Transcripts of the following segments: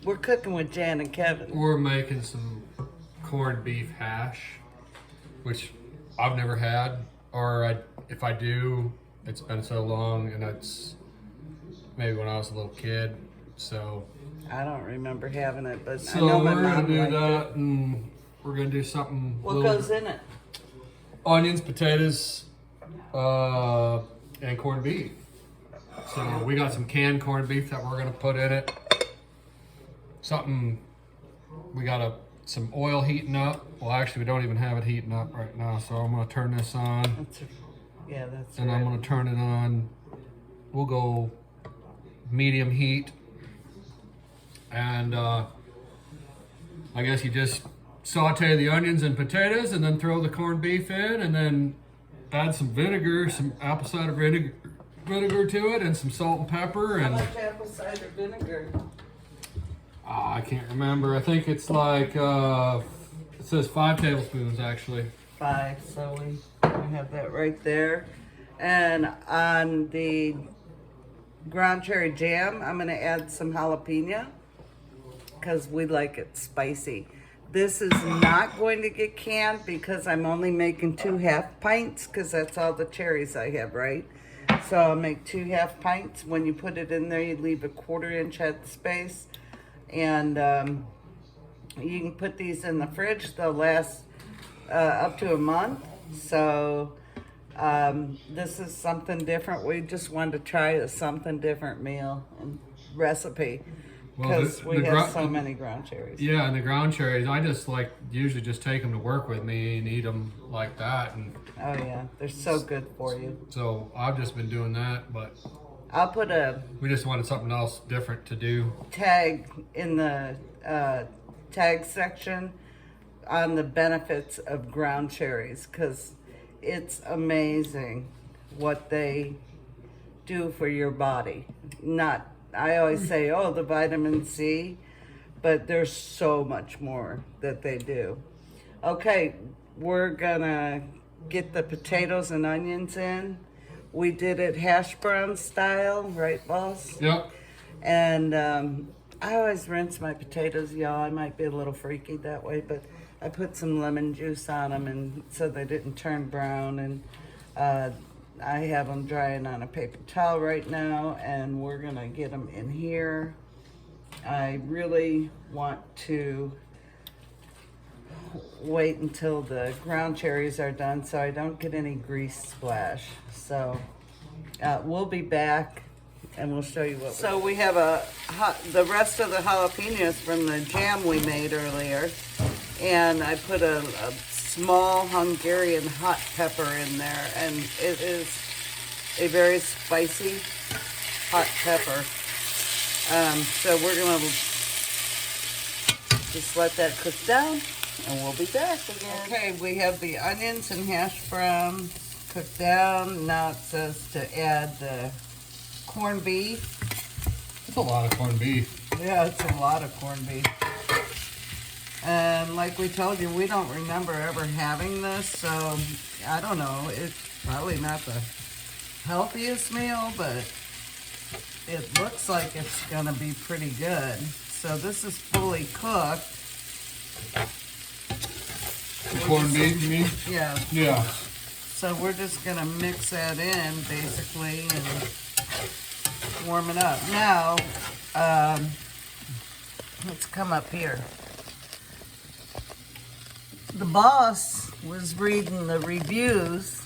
We're cooking with Jan and Kevin. We're making some corned beef hash, which I've never had, if I do, it's been so long, and it's maybe when I was a little kid. So I don't remember having it, but I So know my we're gonna mom do liked that, it. and we're gonna do something. What goes in it? Onions, potatoes, and corned beef. So we got some canned corned beef that we're gonna put in it. We got some oil heating up. Well, actually, we don't even have it heating up right now. So I'm gonna turn this on, That's and right. I'm gonna turn it on. We'll go medium heat, and I guess you just saute the onions and potatoes, and then throw the corned beef in, and then add some vinegar, some apple cider vinegar to it, and some salt and pepper. How And much apple cider vinegar? I can't remember. I think it's like it says 5 tablespoons actually. 5, so we have that right there. And on the ground cherry jam, I'm gonna add some jalapeno because we like it spicy. This is not going to get canned because I'm only making 2 half pints because that's all the cherries I have, right? So I'll make 2 half pints. When you put it in there, you leave a 1/4 inch head space. And you can put these in the fridge. They'll last up to a month. So this is something different. We just wanted to try a something different meal and recipe because we have so many ground cherries. Yeah, and the ground cherries, I just usually just take them to work with me and eat them like that. And Oh yeah, they're so good for you. so I've just been doing that, but I'll put a we just wanted something else different to do. tag in the tag section on the benefits of ground cherries because it's amazing what they do for your body. I always say, oh, the vitamin C, but there's so much more that they do. Okay, we're gonna get the potatoes and onions in. We did it hash brown style, right, boss? Yep. And I always rinse my potatoes, y'all. I might be a little freaky that way, but I put some lemon juice on them and so they didn't turn brown. And I have them drying on a paper towel right now, and we're gonna get them in here. I really want to wait until the ground cherries are done so I don't get any grease splash. So we'll be back and we'll show you what. So we have the rest of the jalapenos from the jam we made earlier, and I put a small Hungarian hot pepper in there, and it is a very spicy hot pepper. So we're gonna just let that cook down, and we'll be back again. Okay, we have the onions and hash brown cooked down. Now it says to add the corned beef. It's a lot of corned beef. Yeah, it's a lot of corned beef. And like we told you, we don't remember ever having this, so I don't know. It's probably not the healthiest meal, but it looks like it's gonna be pretty good. So this is fully cooked. The corned beef, you mean? Yeah. Yeah. So we're just gonna mix that in basically and warm it up. Now, let's come up here. The boss was reading the reviews.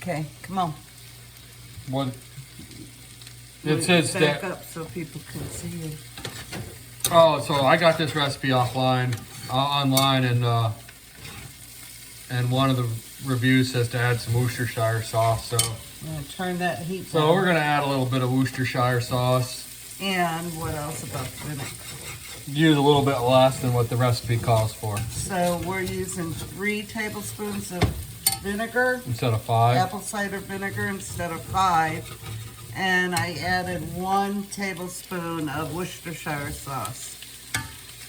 Okay, come on. What? It says back that. up so people can see you. Oh, so I got this recipe online, and one of the reviews says to add some Worcestershire sauce. So I'm gonna turn that heat down. So we're gonna add a little bit of Worcestershire sauce. And what else about vinegar? Use a little bit less than what the recipe calls for. So we're using 3 tablespoons of vinegar. Instead of 5. Apple cider vinegar instead of 5. And I added 1 tablespoon of Worcestershire sauce.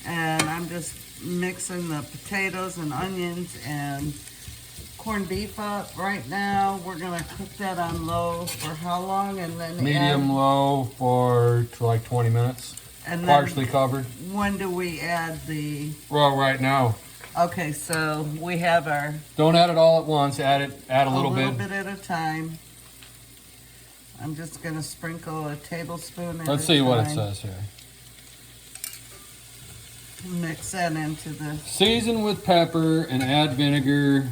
And I'm just mixing the potatoes and onions and corned beef up right now. We're gonna cook that on low for how long? And then Medium low for like 20 minutes. And then partially covered. when do we add the? Well, right now. Okay, so we have our Don't add it all at once. Add a little bit at a time. I'm just gonna sprinkle a tablespoon at Let's a see what it time. says here. Mix that into the. Season with pepper and add vinegar.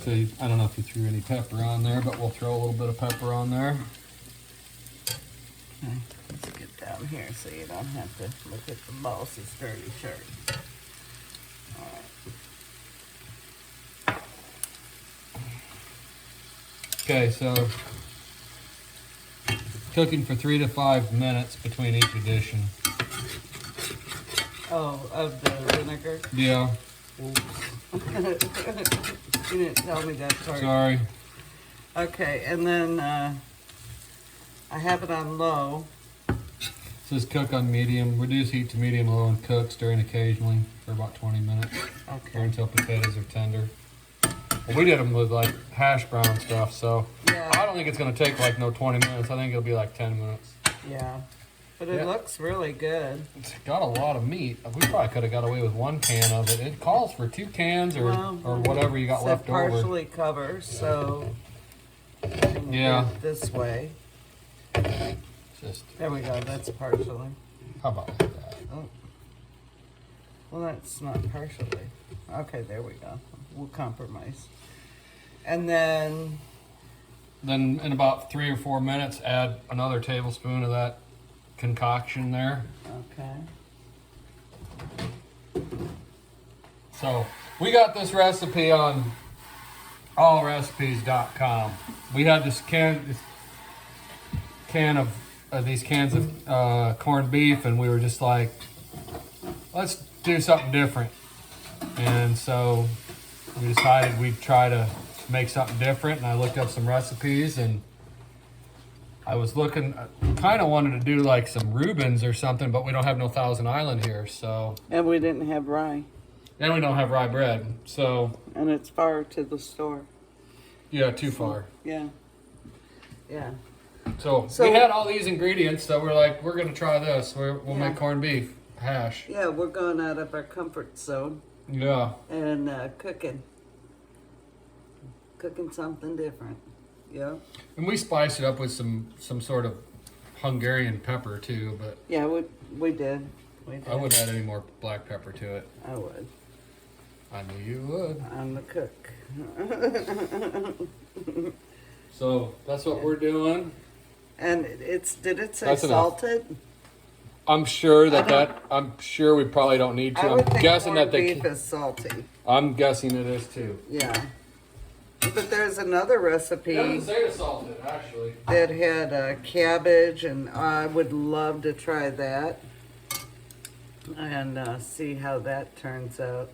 So I don't know if you threw any pepper on there, but we'll throw a little bit of pepper on there. Okay, let's get down here so you don't have to look at the boss's dirty shirt. All right. Okay, so cooking for 3 to 5 minutes between each addition. Oh, of the vinegar? Yeah, You didn't tell me that part. sorry. Okay, and then I have it on low. It says cook on medium. Reduce heat to medium low and cook, stirring occasionally for about 20 minutes or Okay. until potatoes are tender. Well, we did them with like hash brown stuff, so Yeah. I don't think it's gonna take like no 20 minutes. I think it'll be like 10 minutes. Yeah. But it Yeah. looks really good. It's got a lot of meat. We probably could have got away with 1 can of it. It calls for 2 cans or whatever you got Said left over. partially cover, so we can Yeah. do it this way. Just There we go. That's partially. how about like that? Oh. Well, that's not partially. Okay, there we go. We'll compromise. And then, Then in about 3 or 4 minutes, add another tablespoon of that concoction there. okay. So we got this recipe on allrecipes.com. We had this can of these cans of corned beef, and we were just like, let's do something different. And so we decided we'd try to make something different. And I looked up some recipes, and I was looking, kind of wanted to do like some Reubens or something, but we don't have no Thousand Island here, so. And we didn't have rye. And we don't have rye bread, so And it's far to the store. yeah, too far. Yeah. Yeah. So So- we had all these ingredients, so we're like, we're gonna try this. We'll Yeah. make corned beef hash. Yeah, we're going out of our comfort zone Yeah, and cooking something different. Yeah. and we spiced it up with some sort of Hungarian pepper too, but Yeah, we did. We did. I wouldn't add any more black pepper to it. I would. I knew you would. I'm the cook. So that's what we're doing. And did it say That's enough. salted? I'm sure I'm sure we probably don't need to. I would I'm think guessing corned that beef is salty. I'm guessing it is too. Yeah. But there's another recipe say it's salted, actually. that had cabbage, and I would love to try that and see how that turns out.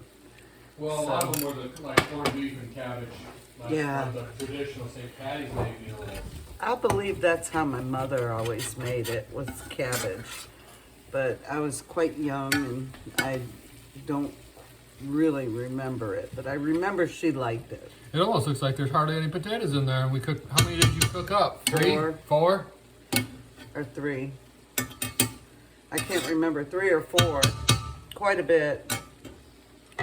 Well, a lot of them were like corned beef and cabbage. Yeah. The traditional St. Patty's Day meal. I believe that's how my mother always made it, was cabbage. But I was quite young and I don't really remember it. But I remember she liked it. It almost looks like there's hardly any potatoes in there. And we cooked. How many did you cook up? 3, 4. Or 3. I can't remember, 3 or 4. Quite a bit.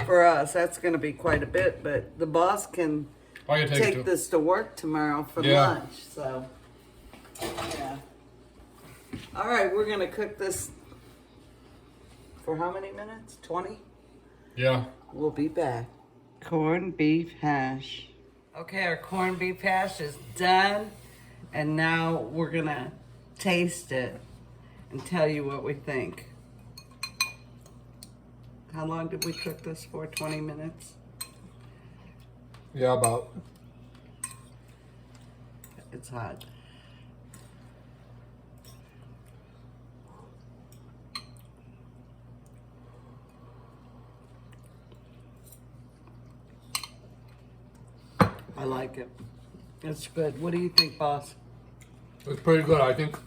For us, that's going to be quite a bit. But the boss can Oh, you take this to work tomorrow for Yeah. lunch. So, yeah. All right, we're going to cook this for how many minutes? 20? Yeah. We'll be back. Corned beef hash. Okay, our corned beef hash is done. And now we're going to taste it and tell you what we think. How long did we cook this for? 20 minutes? Yeah, about. It's hot. I like it. It's good. What do you think, boss? It's pretty good. I think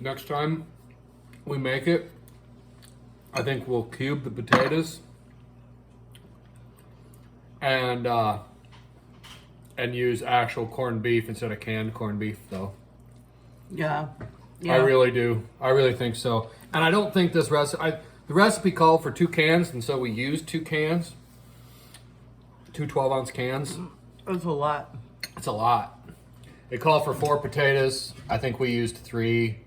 next time we make it, I think we'll cube the potatoes and use actual corned beef instead of canned corned beef, though. Yeah. I really do. I really think so. And I don't think this recipe, the recipe called for 2 cans, and so we used 2 cans. 2 12-ounce cans. It's a lot. It's a lot. It called for 4 potatoes. I think we used 3.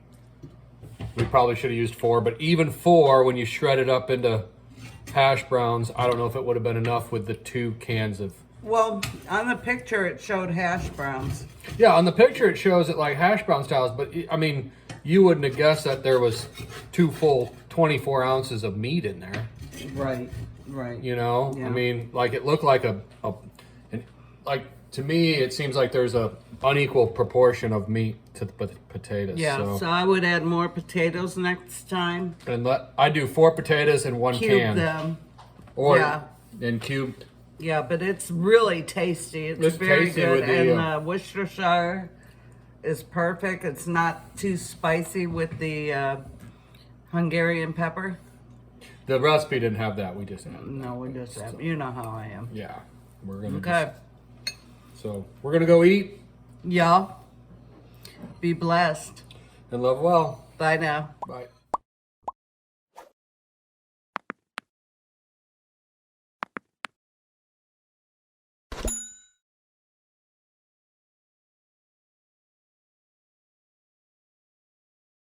We probably should have used 4, but even 4, when you shred it up into hash browns, I don't know if it would have been enough with the 2 cans of... Well, on the picture it showed hash browns. Yeah, on the picture it shows it like hash brown styles, but I mean, you wouldn't have guessed that there was 2 full 24 ounces of meat in there. Right, right. You know, Yeah. I mean, like it looked like like to me, it seems like there's a unequal proportion of meat to the potatoes. Yeah, so I would add more potatoes next time. And I do 4 potatoes in 1 Cube can, them. or Yeah. in cubed. Yeah, but it's really tasty. It's very tasty good. with the, And Worcestershire is perfect. It's not too spicy with the Hungarian pepper. The recipe didn't have that. We just added. No, we just have. You know how I am. Yeah, we're gonna. Okay. So we're gonna go eat Y'all, be blessed. and love well. Bye now. Bye.